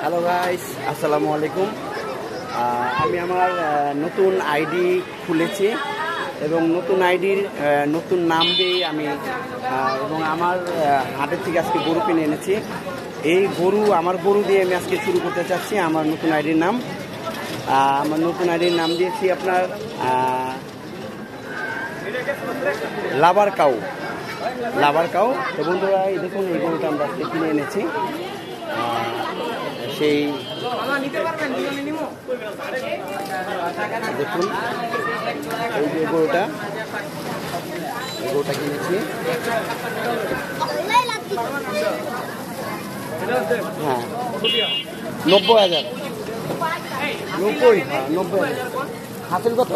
Hello guys, আসসালামু আলাইকুম। আমি আমার নতুন আইডি খুলেছি এবং নতুন আইডির নতুন নাম দিয়েই আমি এবং আমার হাটের থেকে আজকে গরু কিনে এনেছি। এই আমার গরু দিয়ে আমি আজকে শুরু করতে চাচ্ছি। আমার নতুন আইডির নাম দিয়েছি আপনার লাভার কাউ। তো বন্ধুরা, এই দেখুন, এই গরুটা আমরা আজকে কিনে এনেছি। সেই দেখুন, এই যে গরুটা কিনেছি। হ্যাঁ, 90,000। 90,000 হাসিল কত?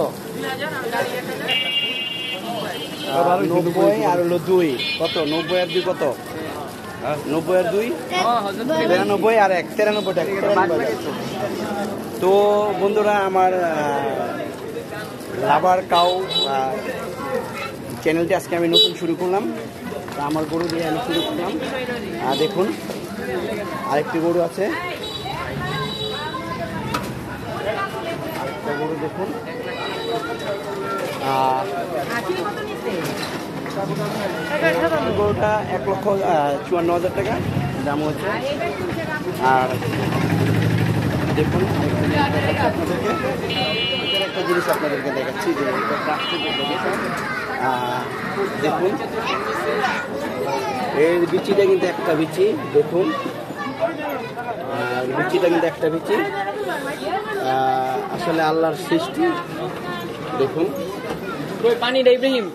90 আর হলো 2 কত? 90 আর 2 কত? 90 আর 2 93 আর 1 93 টাকা। তো বন্ধুরা, আমার লাভার কাউ চ্যানেলটি আজকে আমি নতুন শুরু করলাম। আমার গরু দিয়ে আমি শুরু করলাম। দেখুন, আরেকটি গরু আছে, আরেকটা গরু দেখুন। গরুটা 1,54,000 টাকা দাম হচ্ছে। আর দেখুন, একটা জিনিস আপনাদেরকে দেখাচ্ছি যে দেখুন, এর বিচিটা কিন্তু একটা বিচি। দেখুন, বিচিটা কিন্তু একটা বিচি, আসলে আল্লাহর সৃষ্টি। দেখুন, পানিটা ইব্রাহিম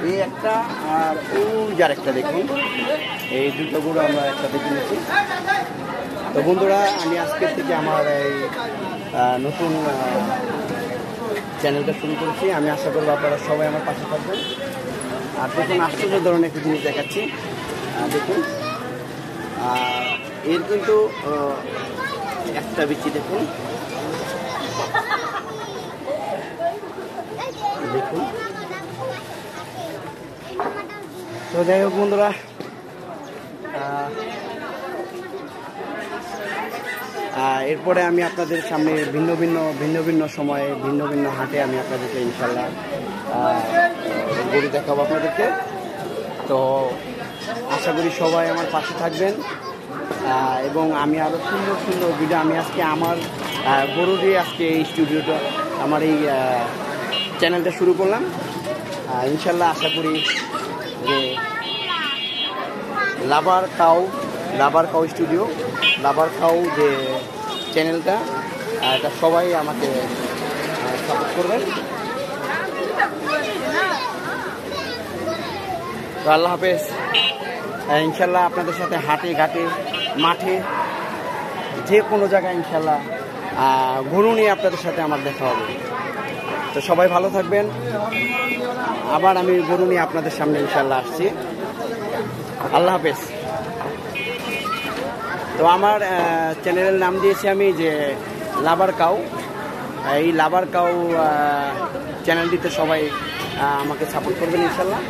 এই একটা আর যার একটা। দেখুন, এই দুটো গরু আমরা একসাথে কিনেছি। তো বন্ধুরা, আমি আজকের থেকে আমার এই নতুন চ্যানেলটা শুরু করেছি। আমি আশা করবো আপনারা সবাই আমার পাশে থাকবেন। আর দেখুন, আশ্চর্য ধরনের একটি জিনিস দেখাচ্ছি। দেখুন, এর কিন্তু একটা বিচি। দেখুন, তো যাই হোক বন্ধুরা, এরপরে আমি আপনাদের সামনে ভিন্ন ভিন্ন সময়ে ভিন্ন ভিন্ন হাটে আমি আপনাদেরকে ইনশাল্লাহ গরু দেখাবো আপনাদেরকে। তো আশা করি সবাই আমার পাশে থাকবেন এবং আমি আরও সুন্দর ভিডিও আমি আজকে আমার গরু দিয়ে আজকে এই স্টুডিওটা, আমার এই চ্যানেলটা শুরু করলাম। ইনশাল্লাহ আশা করি যে লাভার কাউ স্টুডিও, লাভার কাউ যে চ্যানেলটা, এটা সবাই আমাকে সাপোর্ট করবেন। তো আল্লাহ হাফেজ। ইনশাল্লাহ আপনাদের সাথে হাটে ঘাটে মাঠে যে কোনো জায়গায় ইনশাল্লাহ গরু নিয়ে আপনাদের সাথে আমার দেখা হবে। তো সবাই ভালো থাকবেন। আবার আমি গরু নিয়ে আপনাদের সামনে ইনশাল্লাহ আসছি। আল্লাহ হাফেজ। তো আমার চ্যানেলের নাম দিয়েছি আমি যে লাভার কাউ। এই লাভার কাউ চ্যানেলটিতে সবাই আমাকে সাপোর্ট করবেন ইনশাল্লাহ।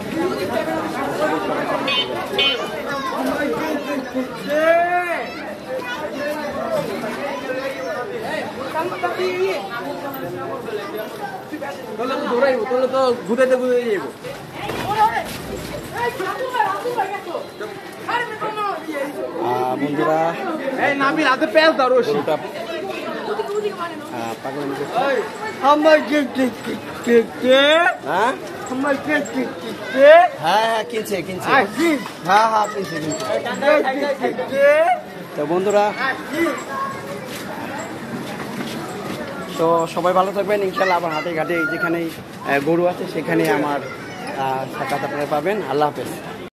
বন্ধুরা, কিনছে। তো বন্ধুরা, তো সবাই ভালো থাকবেন ইনশাল্লাহ। আবার হাটে ঘাটে যেখানে গরু আছে সেখানে আমার সাক্ষাৎ আপনারা পাবেন। আল্লাহ হাফেজ।